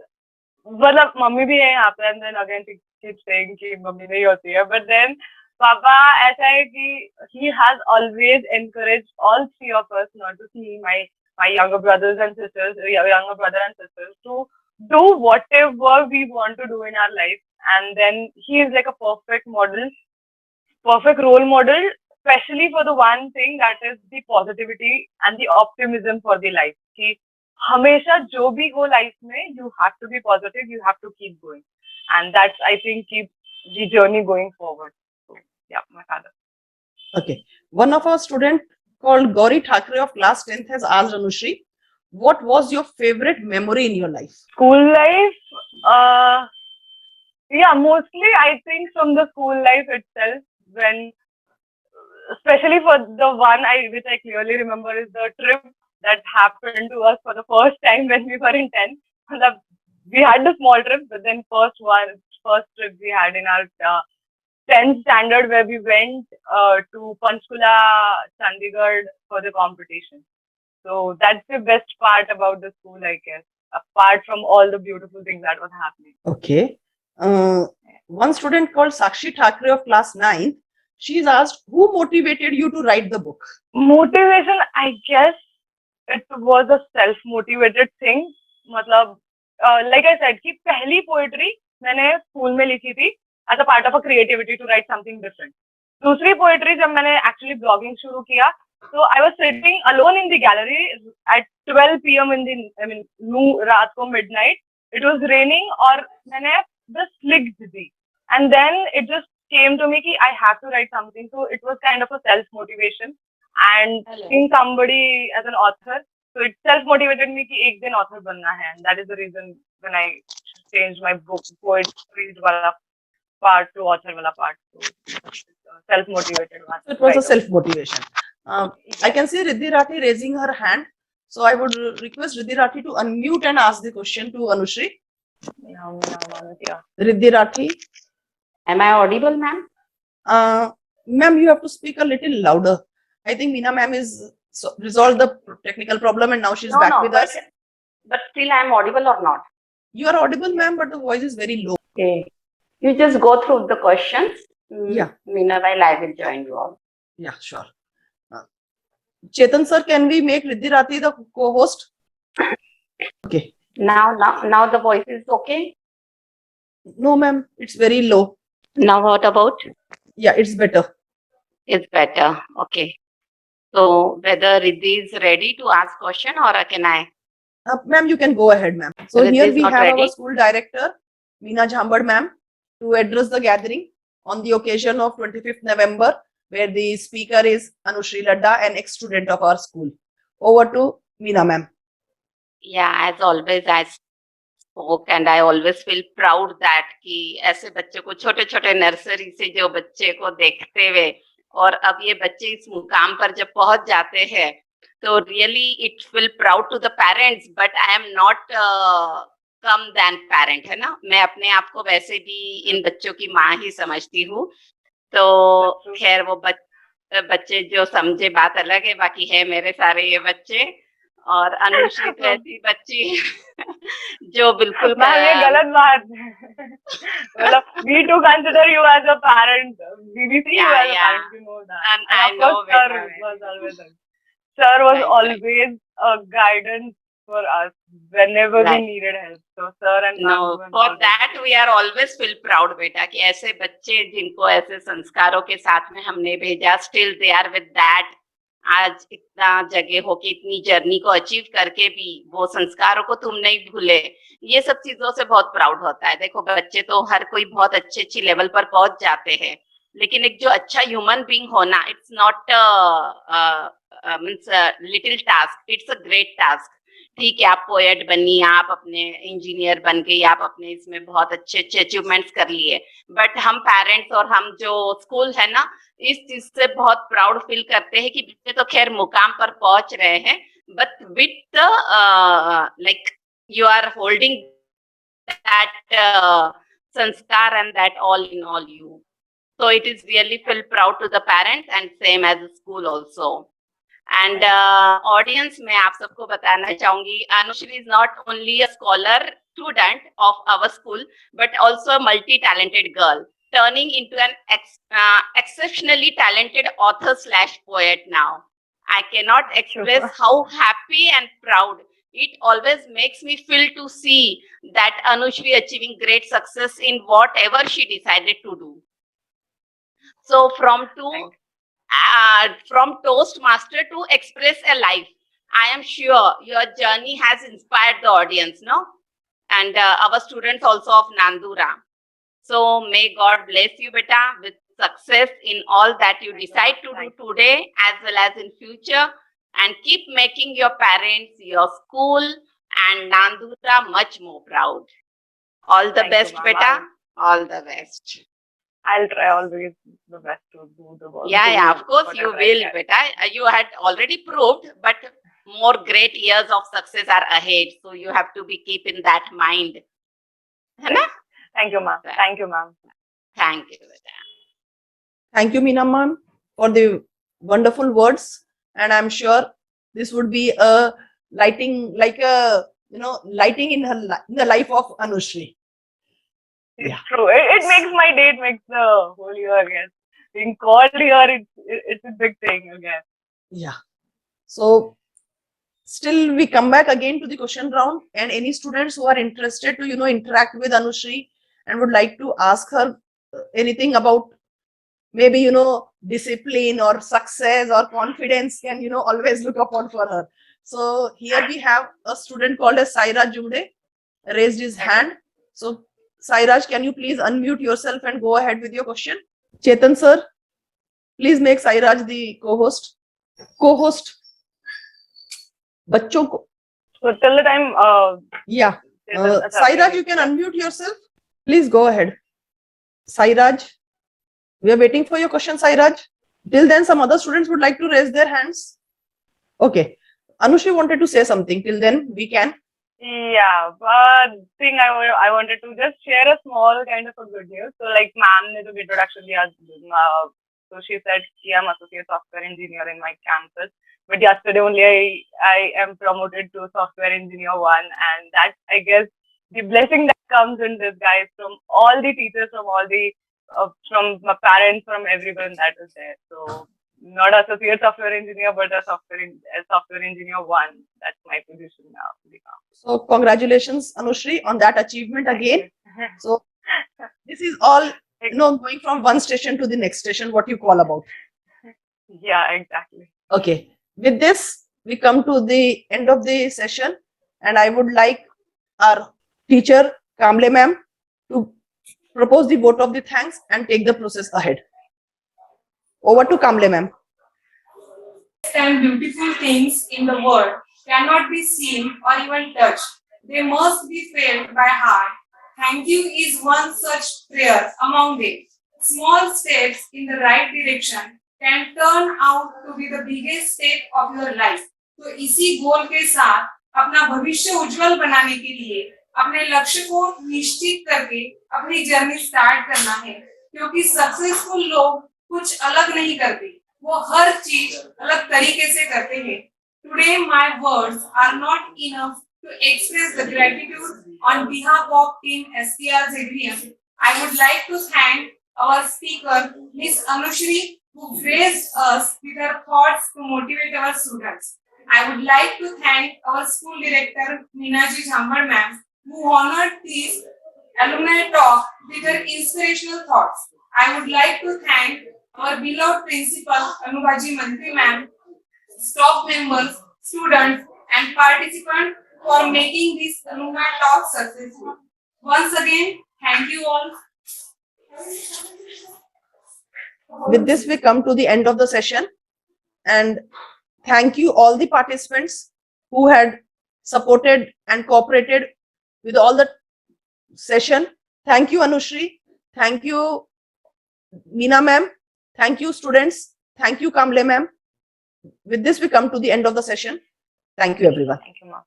B: मतलब mummy भी है यहाँ पे, and then again she keeps saying कि mummy नहीं होती है, but then पापा ऐसा है कि he has always encouraged all three of us, not just me, my younger brothers and sisters, younger brother and sisters, to do whatever we want to do in our life. And then he is like a perfect model, perfect role model, especially for the one thing that is the positivity and the optimism for the life. कि हमेशा जो भी हो life में, you have to be positive, you have to keep going, and that's, I think, keep the journey going forward. So yeah, my father.
C: Okay, one of our student called Gauri Thakre of class 10th has asked Anushri, what was your favorite memory in your life?
B: School life, yeah, mostly I think from the school life itself, when, especially for the one which I clearly remember is the trip that happened to us for the first time when we were in 10th. We had the small trip, but then first trip we had in our 10th standard, where we went to Panchkula, Chandigarh for the competition. So that's the best part about the school, I guess, apart from all the beautiful things that was happening.
C: Okay. One student called Sakshi Thakre of class 9th, she's asked, who motivated you to write the book?
B: Motivation, I guess it was a self-motivated thing. मतलब, like I said, कि पहली poetry मैंने school में लिखी थी as a part of a creativity to write something different. दूसरी poetry जब मैंने actually blogging शुरू किया, so I was sitting alone in the gallery at 12 p.m. रात को midnight. It was raining और मैंने just licked the, and then it just came to me कि I have to write something. So it was kind of a self-motivation, and seeing somebody as an author, so it self-motivated me कि एक दिन author बनना है, and that is the reason when I changed my book poetry वाला part to author वाला part. So self-motivated one.
C: So it was a self-motivation. I can see Riddhi Rathi raising her hand. So I would request Riddhi Rathi to unmute and ask the question to Anushri. Riddhi Rathi.
D: Am I audible, ma'am?
C: Ma'am, you have to speak a little louder. I think Meena ma'am is resolved the technical problem and now she's back with us.
D: But still I am audible or not?
C: You are audible, ma'am, but the voice is very low.
D: Okay. You just go through the questions.
C: Yeah.
D: Meanwhile, I will join you all.
C: Yeah, sure. Chetan sir, can we make Riddhi Rathi the co-host? Okay.
D: Now the voice is okay?
C: No, ma'am, it's very low.
D: Now what about?
C: Yeah, it's better.
D: It's better. Okay. So whether Riddhi is ready to ask question or can I?
C: Ma'am, you can go ahead, ma'am. So
D: Riddhi
C: here
D: is
C: we
D: not
C: have our
D: ready?
C: school director, Meena Jhambad ma'am, to address the gathering on the occasion of 25th November, where the speaker is Anushri Ladda, an ex-student of our school. Over to Meena ma'am.
D: Yeah, as always, I spoke and I always feel proud that कि ऐसे बच्चे को छोटे छोटे nursery से जो बच्चे को देखते हुए और अब ये बच्चे इस मुकाम पर जब पहुंच जाते हैं तो really it feel proud to the parents but I am not come then parent, है ना. मैं अपने आप को वैसे भी इन बच्चों की माँ ही समझती हूँ. तो खैर वो बच्चे जो समझे बात अलग है, बाकी है मेरे सारे ये बच्चे और अनुश्री तो ऐसी बच्ची जो बिल्कुल
B: ये गलत बात मतलब we do consider you as a parent, we see you as a parent, you know that.
D: And I know
B: sir was always sir was always a guidance for us whenever we needed help. So sir and
D: no, for that we are always feel proud बेटा कि ऐसे बच्चे जिनको ऐसे संस्कारों के साथ में हमने भेजा, still they are with that. आज इतना जगह हो कि इतनी जर्नी को अचीव करके भी वो संस्कारों को तुम नहीं भूले, ये सब चीजों से बहुत प्राउड होता है. देखो बच्चे तो हर कोई बहुत अच्छी लेवल पर पहुंच जाते हैं, लेकिन एक जो अच्छा ह्यूमन बीइंग होना, it's not means little task, it's a great task. ठीक है, आप पोएट बनी, आप अपने इंजीनियर बन गई, आप अपने इसमें बहुत अच्छे अचीवमेंट्स कर लिए, बट हम पेरेंट्स और हम जो स्कूल है ना, इस चीज से बहुत प्राउड फील करते हैं कि बच्चे तो खैर मुकाम पर पहुंच रहे हैं, but with like you are holding that sanskar and that all in all you. So it is really feel proud to the parents and same as the school also. And audience में आप सबको बताना चाहूंगी, Anushri is not only a scholar student of our school, but also a multi-talented girl, turning into an exceptionally talented author/poet now. I cannot express how happy and proud it always makes me feel to see that Anushri achieving great success in whatever she decided to do. So from Toastmaster to Express a Life, I am sure your journey has inspired the audience, no? And our students also of Nandura. So may God bless you, beta, with success in all that you decide to do today as well as in future, and keep making your parents, your school and Nandura much more proud. All the best, beta. All the best.
B: I'll try always the best to do the work.
D: Yeah, of course you will, beta. You had already proved, but more great years of success are ahead. So you have to be keep in that mind.
B: Thank you, ma'am. Thank you, ma'am.
D: Thank you, beta.
C: Thank you, Meena ma'am, for the wonderful words. And I'm sure this would be a lighting, like a, lighting in the life of Anushri.
B: It's true. It makes my day. It makes the whole year again. Being called here, it's a big thing again.
C: Yeah. So still we come back again to the question round, and any students who are interested to, interact with Anushri and would like to ask her anything about maybe, discipline or success or confidence can, always look upon for her. So here we have a student called as Sairaj Jude, raised his hand. So Sairaj, can you please unmute yourself and go ahead with your question? Chetan sir, please make Sairaj the co-host. बच्चों को.
B: So till the time.
C: Yeah. Sairaj, you can unmute yourself. Please go ahead. Sairaj, we are waiting for your question, Sairaj. Till then, some other students would like to raise their hands. Okay. Anushri wanted to say something. Till then, we can.
B: Yeah, thing I wanted to just share a small kind of a good news. So like ma'am ने जो introduction दिया, so she said कि I'm associate software engineer in my campus. But yesterday only I am promoted to software engineer 1, and that I guess the blessing that comes in disguise from all the teachers, from all the from my parents, from everyone that is there. So not associate software engineer, but a software engineer 1. That's my position now.
C: So congratulations, Anushri, on that achievement again. So this is all, going from one station to the next station, what you call about.
B: Yeah, exactly.
C: Okay. With this, we come to the end of the session, and I would like our teacher, Kamble ma'am, to propose the vote of the thanks and take the process ahead. Over to Kamble ma'am.
A: And beautiful things in the world cannot be seen or even touched. They must be felt by heart. Thank you is one such prayer among them. Small steps in the right direction can turn out to be the biggest step of your life. तो इसी गोल के साथ अपना भविष्य उज्जवल बनाने के लिए अपने लक्ष्य को निश्चित करके अपनी जर्नी स्टार्ट करना है, क्योंकि सक्सेसफुल लोग कुछ अलग नहीं करते, वो हर चीज अलग तरीके से करते हैं. Today my words are not enough to express the gratitude on behalf of Team STR Xavier. I would like to thank our speaker, Miss Anushri, who graced us with her thoughts to motivate our students. I would like to thank our school director, Meenaji Jhambar ma'am, who honored this alumni talk with her inspirational thoughts. I would like to thank our beloved principal, Anubaji Mantri ma'am, staff members, students, and participants for making this alumni talk successful. Once again, thank you all.
C: With this, we come to the end of the session, and thank you all the participants who had supported and cooperated with all the session. Thank you, Anushri. Thank you, Meena ma'am. Thank you, students. Thank you, Kamble ma'am. With this, we come to the end of the session. Thank you, everyone.
B: Thank you, ma'am.